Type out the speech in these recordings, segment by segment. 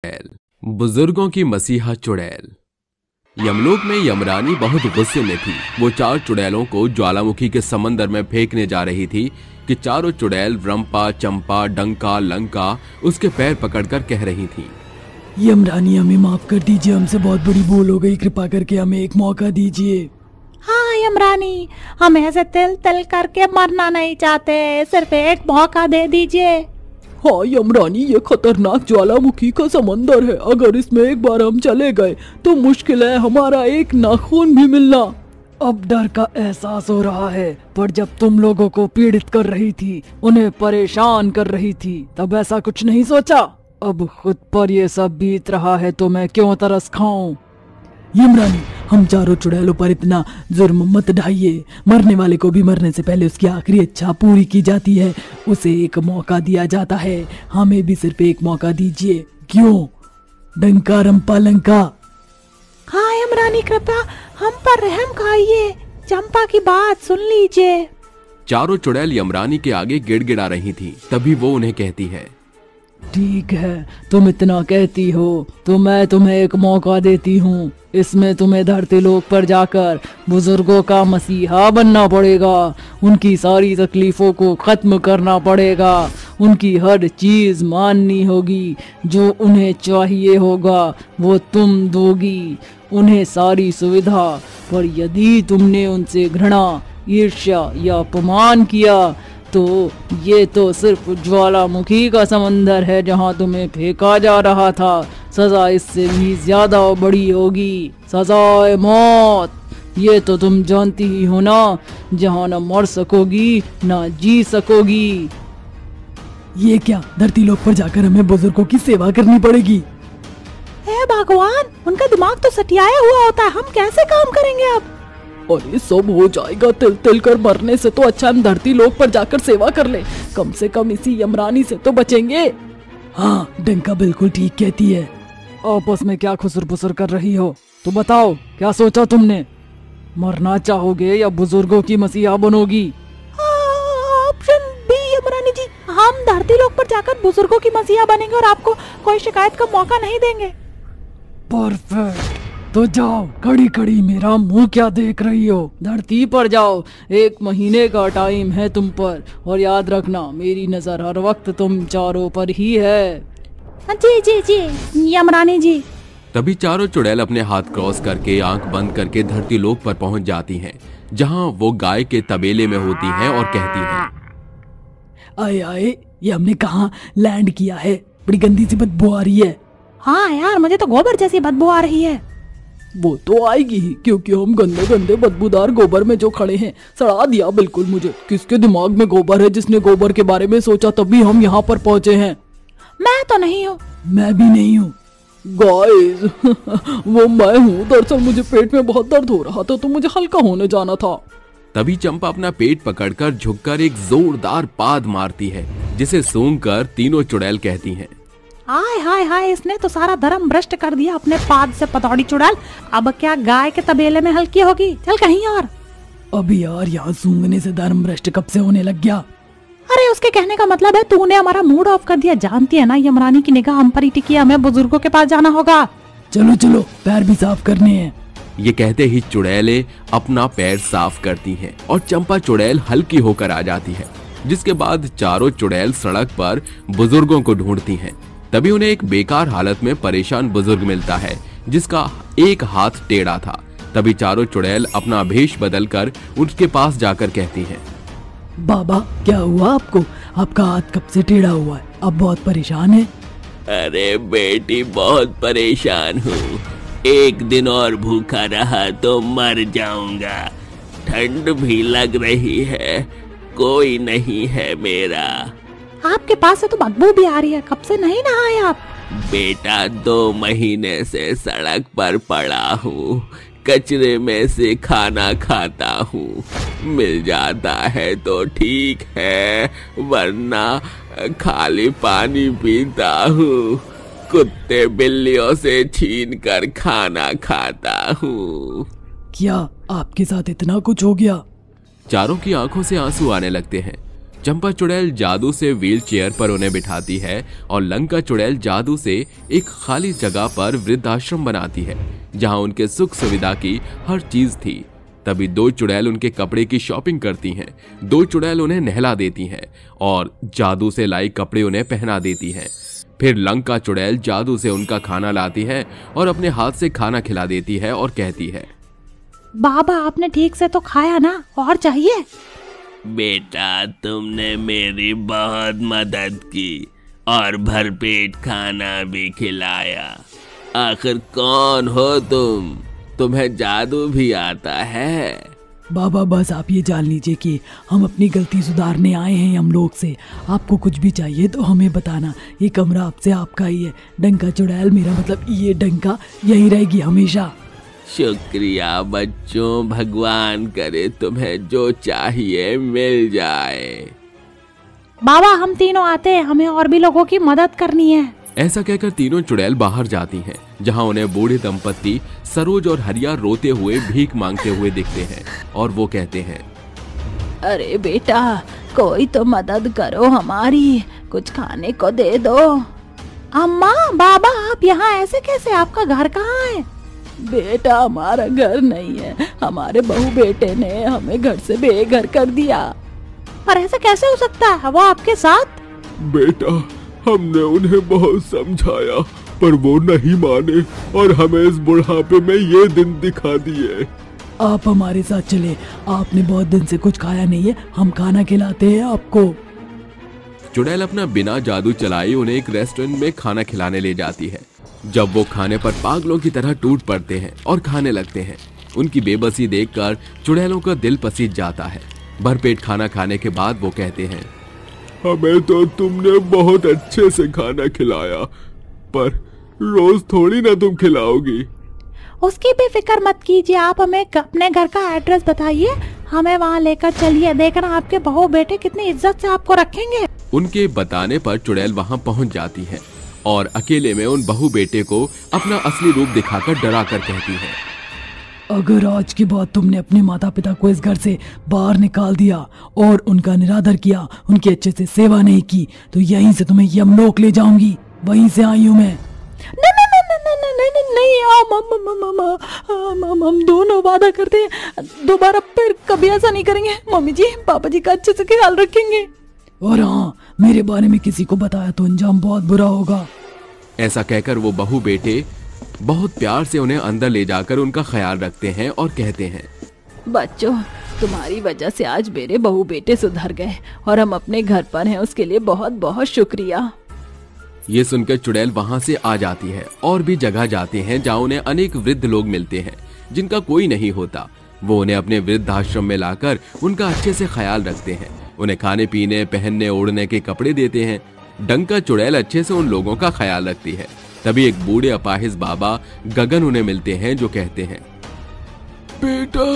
चुड़ैल। बुजुर्गों की मसीहा चुड़ैल। यमलोक में यमरानी बहुत गुस्से में थी। वो 4 चुड़ैलों को ज्वालामुखी के समंदर में फेंकने जा रही थी कि चारों चुड़ैल रंपा, चंपा, डंका, लंका उसके पैर पकड़कर कह रही थी, यमरानी हमें माफ कर दीजिए, हमसे बहुत बड़ी भूल हो गई, कृपा करके हमें एक मौका दीजिए। हाँ यमरानी, हम ऐसे तिल तिल करके मरना नहीं चाहते, सिर्फ एक मौका दे दीजिए। हाँ यमरानी, ये खतरनाक ज्वालामुखी का समंदर है, अगर इसमें एक बार हम चले गए तो मुश्किल है हमारा एक नाखून भी मिलना। अब डर का एहसास हो रहा है, पर जब तुम लोगों को पीड़ित कर रही थी, उन्हें परेशान कर रही थी, तब ऐसा कुछ नहीं सोचा। अब खुद पर ये सब बीत रहा है तो मैं क्यों तरस खाऊं। यमरानी, हम चारों चुड़ैलों पर इतना जुर्म मत ढाइए। मरने वाले को भी मरने से पहले उसकी आखिरी इच्छा पूरी की जाती है, उसे एक मौका दिया जाता है। हमें भी सिर्फ एक मौका दीजिए। क्यों डंका, रंपा, लंका? हाँ यमरानी, कृपया हम पर रहम खाइए, चंपा की बात सुन लीजिए। चारों चुड़ैल यमरानी के आगे गिड़गिड़ा रही थी। तभी वो उन्हें कहती है, ठीक है, तुम इतना कहती हो तो मैं तुम्हें एक मौका देती हूँ। इसमें तुम्हें धरती लोक पर जाकर बुजुर्गों का मसीहा बनना पड़ेगा, उनकी सारी तकलीफों को खत्म करना पड़ेगा, उनकी हर चीज माननी होगी, जो उन्हें चाहिए होगा वो तुम दोगी, उन्हें सारी सुविधा। पर यदि तुमने उनसे घृणा, ईर्ष्या या अपमान किया तो ये तो सिर्फ ज्वालामुखी का समंदर है जहाँ तुम्हें फेंका जा रहा था। सजा इससे भी ज्यादा बड़ी होगी, सजाए मौत। ये तो तुम जानती ही हो ना, जहाँ न मर सकोगी ना जी सकोगी। ये क्या, धरती लोक पर जाकर हमें बुजुर्गों की सेवा करनी पड़ेगी? हे भगवान, उनका दिमाग तो सटियाया हुआ होता है, हम कैसे काम करेंगे अब? और ये सब हो जाएगा, तिल तिल कर मरने से तो अच्छा हम धरती लोक पर जाकर सेवा कर ले, कम से कम इसी यमरानी से तो बचेंगे। हाँ, डंका बिल्कुल ठीक कहती है। आपस में क्या खुसर पुसर कर रही हो? तो बताओ, क्या सोचा तुमने? मरना चाहोगे या बुजुर्गों की मसीहा बनोगी? ऑप्शन बी यमरानी जी, हम धरती लोक पर जाकर बुजुर्गों की मसीहा बनेंगे और आपको कोई शिकायत का मौका नहीं देंगे। परफेक्ट, तो जाओ, खड़ी खड़ी मेरा मुंह क्या देख रही हो? धरती पर जाओ, 1 महीने का टाइम है तुम पर, और याद रखना मेरी नजर हर वक्त तुम चारों पर ही है। जी जी जी यमरानी जी। तभी चारों चुड़ैल अपने हाथ क्रॉस करके आंख बंद करके धरती लोक पर पहुंच जाती हैं, जहां वो गाय के तबेले में होती हैं और कहती हैं, आए आए, ये हमने कहाँ लैंड किया है? बड़ी गंदी सी बदबू आ रही है। हाँ यार, मुझे तो गोबर जैसी बदबू आ रही है। वो तो आएगी ही, क्योंकि हम गंदे गंदे बदबूदार गोबर में जो खड़े हैं। सड़ा दिया बिल्कुल मुझे। किसके दिमाग में गोबर है? जिसने गोबर के बारे में सोचा तभी हम यहाँ पर पहुँचे हैं। मैं तो नहीं हूँ। मैं भी नहीं हूँ। गाइस वो मैं हूँ। दरअसल मुझे पेट में बहुत दर्द हो रहा था तो मुझे हल्का होने जाना था। तभी चंपा अपना पेट पकड़कर झुककर एक जोरदार पाद मारती है, जिसे सूंघकर तीनों चुड़ैल कहती हैं, हाय हाय हाय, इसने तो सारा धर्म भ्रष्ट कर दिया अपने पाद से, पतौड़ी चुड़ैल। अब क्या गाय के तबेले में हल्की होगी? चल कहीं और। अभी यार, यहाँ सूंघने से धर्म भ्रष्ट कब से होने लग गया? अरे उसके कहने का मतलब है तूने हमारा मूड ऑफ कर दिया। जानती है ना, यमरानी की निगाह हम पर ही टिकी है, हमें बुजुर्गों के पास जाना होगा। चलो चलो, पैर भी साफ करने हैं। ये कहते ही चुड़ैलें अपना पैर साफ करती हैं और चंपा चुड़ैल हल्की होकर आ जाती है, जिसके बाद चारों चुड़ैल सड़क पर बुजुर्गों को ढूंढती हैं। तभी उन्हें एक बेकार हालत में परेशान बुजुर्ग मिलता है, जिसका एक हाथ टेढ़ा था। तभी चारों चुड़ैल अपना भेष बदलकर उसके पास जाकर कहती हैं, बाबा क्या हुआ आपको? आपका हाथ कब से टेढ़ा हुआ है? आप बहुत परेशान हैं? अरे बेटी, बहुत परेशान हूँ। एक दिन और भूखा रहा तो मर जाऊंगा। ठंड भी लग रही है, कोई नहीं है मेरा। आपके पास से तो बदबू भी आ रही है, कब से नहीं नहाए आप? बेटा, 2 महीने से सड़क पर पड़ा हूँ, कचरे में से खाना खाता हूँ। मिल जाता है तो ठीक है, वरना खाली पानी पीता हूँ। कुत्ते बिल्लियों से छीन कर खाना खाता हूँ। क्या आपके साथ इतना कुछ हो गया? चारों की आंखों से आंसू आने लगते हैं। चंपा चुड़ैल जादू से व्हील चेयर पर उन्हें बिठाती है और लंका चुड़ैल जादू से एक खाली जगह पर वृद्धाश्रम बनाती है जहां उनके सुख सुविधा की हर चीज थी। तभी 2 चुड़ैल उनके कपड़े की शॉपिंग करती हैं। 2 चुड़ैल उन्हें नहला देती हैं और जादू से लाई कपड़े उन्हें पहना देती हैं। फिर लंका चुड़ैल जादू से उनका खाना लाती है और अपने हाथ से खाना खिला देती है और कहती है, बाबा आपने ठीक से तो खाया ना, और चाहिए? बेटा तुमने मेरी बहुत मदद की और भरपेट खाना भी खिलाया। आखिर कौन हो तुम? तुम्हें जादू भी आता है? बाबा बस आप ये जान लीजिए कि हम अपनी गलती सुधारने आए हैं यमलोक से। आपको कुछ भी चाहिए तो हमें बताना। ये कमरा आपसे आपका ही है। डंका चुड़ैल, मेरा मतलब ये डंका यही रहेगी हमेशा। शुक्रिया बच्चों, भगवान करे तुम्हें जो चाहिए मिल जाए। बाबा हम तीनों आते हैं, हमें और भी लोगों की मदद करनी है। ऐसा कहकर तीनों चुड़ैल बाहर जाती हैं, जहां उन्हें बूढ़े दंपत्ति सरोज और हरिया रोते हुए भीख मांगते हुए दिखते हैं और वो कहते हैं, अरे बेटा कोई तो मदद करो हमारी, कुछ खाने को दे दो। अम्मा बाबा आप यहाँ ऐसे कैसे? आपका घर कहाँ है? बेटा हमारा घर नहीं है, हमारे बहू बेटे ने हमें घर से बेघर कर दिया। पर ऐसा कैसे हो सकता है? वो आपके साथ? बेटा हमने उन्हें बहुत समझाया पर वो नहीं माने और हमें इस बुढ़ापे में ये दिन दिखा दिए। आप हमारे साथ चले, आपने बहुत दिन से कुछ खाया नहीं है, हम खाना खिलाते हैं आपको। चुड़ैल अपना बिना जादू चलाए उन्हें एक रेस्टोरेंट में खाना खिलाने ले जाती है। जब वो खाने पर पागलों की तरह टूट पड़ते हैं और खाने लगते हैं, उनकी बेबसी देखकर चुड़ैलों का दिल पसीज जाता है। भरपेट खाना खाने के बाद वो कहते हैं, हमें तो तुमने बहुत अच्छे से खाना खिलाया पर रोज थोड़ी ना तुम खिलाओगी। उसकी भी फिक्र मत कीजिए, आप हमें अपने घर का एड्रेस बताइए, हमें वहाँ लेकर चलिए। देखना आपके बहू बेटे कितनी इज्जत से आपको रखेंगे। उनके बताने पर चुड़ैल वहाँ पहुँच जाती है और अकेले में उन बहू बेटे को अपना असली रूप दिखाकर डरा कर कहती है, अगर आज के बाद तुमने अपने माता पिता को इस घर से बाहर निकाल दिया और उनका निरादर किया, उनकी अच्छे से सेवा नहीं की, तो यहीं से तुम्हें यमलोक ले जाऊंगी। वहीं से आई हूँ मैं। नहीं हम दोनों वादा करते हैं दोबारा फिर कभी ऐसा नहीं करेंगे। मम्मी जी पापा जी का अच्छे से ख्याल रखेंगे। और हाँ, मेरे बारे में किसी को बताया तो अंजाम बहुत बुरा होगा। ऐसा कहकर वो बहू बेटे बहुत प्यार से उन्हें अंदर ले जाकर उनका ख्याल रखते हैं और कहते हैं, बच्चों तुम्हारी वजह से आज मेरे बहू बेटे सुधर गए और हम अपने घर पर हैं, उसके लिए बहुत बहुत शुक्रिया। ये सुनकर चुड़ैल वहां से आ जाती है और भी जगह जाते हैं जहाँ उन्हें अनेक वृद्ध लोग मिलते हैं जिनका कोई नहीं होता। वो उन्हें अपने वृद्धाश्रम में लाकर उनका अच्छे से ख्याल रखते हैं, उन्हें खाने पीने पहनने ओढ़ने के कपड़े देते हैं। डंका चुड़ैल अच्छे से उन लोगों का ख्याल रखती है। तभी एक बूढ़े अपाहिज बाबा गगन उन्हें मिलते हैं जो कहते हैं, बेटा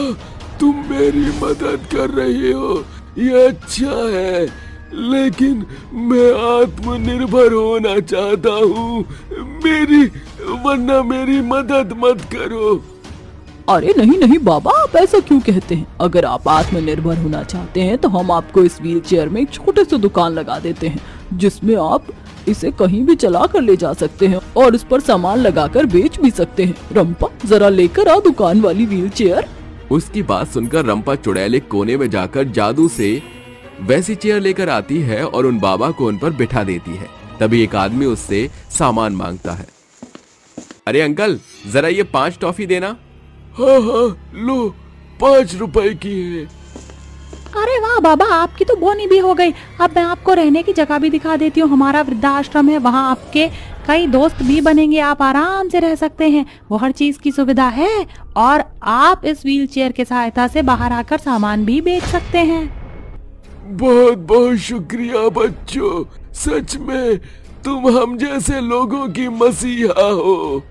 तुम मेरी मदद कर रही हो, ये अच्छा है, लेकिन मैं आत्मनिर्भर होना चाहता हूँ, वरना मेरी मदद मत करो। अरे नहीं नहीं बाबा, आप ऐसा क्यों कहते हैं? अगर आप आत्मनिर्भर होना चाहते हैं तो हम आपको इस व्हील चेयर में एक छोटे से दुकान लगा देते हैं, जिसमें आप इसे कहीं भी चला कर ले जा सकते हैं और इस पर सामान लगाकर बेच भी सकते हैं। रंपा जरा लेकर आ दुकान वाली व्हील चेयर। उसकी बात सुनकर रंपा चुड़ैल एक कोने में जाकर जादू से वैसी चेयर लेकर आती है और उन बाबा को उन पर बिठा देती है। तभी एक आदमी उससे सामान मांगता है। अरे अंकल जरा ये 5 टॉफी देना। हाँ हाँ लो, 5 रुपए की है। अरे वाह बाबा, आपकी तो बोनी भी हो गई। अब मैं आपको रहने की जगह भी दिखा देती हूँ। हमारा वृद्धाश्रम है, वहाँ आपके कई दोस्त भी बनेंगे, आप आराम से रह सकते हैं। वो हर चीज की सुविधा है और आप इस व्हील चेयर की सहायता से बाहर आकर सामान भी बेच सकते हैं। बहुत बहुत शुक्रिया बच्चों, सच में तुम हम जैसे लोगों की मसीहा हो।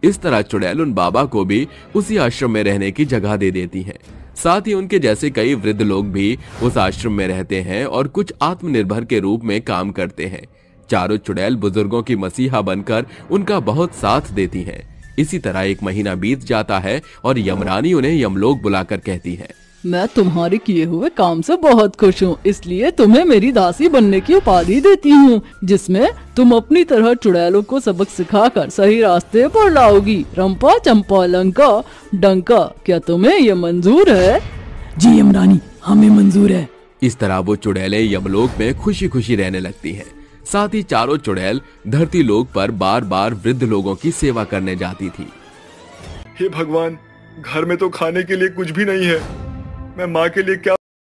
इस तरह चुड़ैल उन बाबा को भी उसी आश्रम में रहने की जगह दे देती है। साथ ही उनके जैसे कई वृद्ध लोग भी उस आश्रम में रहते हैं और कुछ आत्मनिर्भर के रूप में काम करते हैं। चारों चुड़ैल बुजुर्गों की मसीहा बनकर उनका बहुत साथ देती हैं। इसी तरह 1 महीना बीत जाता है और यमरानी उन्हें यमलोक बुलाकर कहती है, मैं तुम्हारे किए हुए काम से बहुत खुश हूँ, इसलिए तुम्हें मेरी दासी बनने की उपाधि देती हूँ, जिसमें तुम अपनी तरह चुड़ैलों को सबक सिखाकर सही रास्ते पर लाओगी। रंपा चंपा लंका डंका, क्या तुम्हें ये मंजूर है? जी यमरानी, हमें मंजूर है। इस तरह वो चुड़ैलें यमलोक में खुशी खुशी रहने लगती हैं। साथ ही चारों चुड़ैल धरती लोक पर बार बार वृद्ध लोगों की सेवा करने जाती थी। हे भगवान, घर में तो खाने के लिए कुछ भी नहीं है, मैं माँ के लिए क्या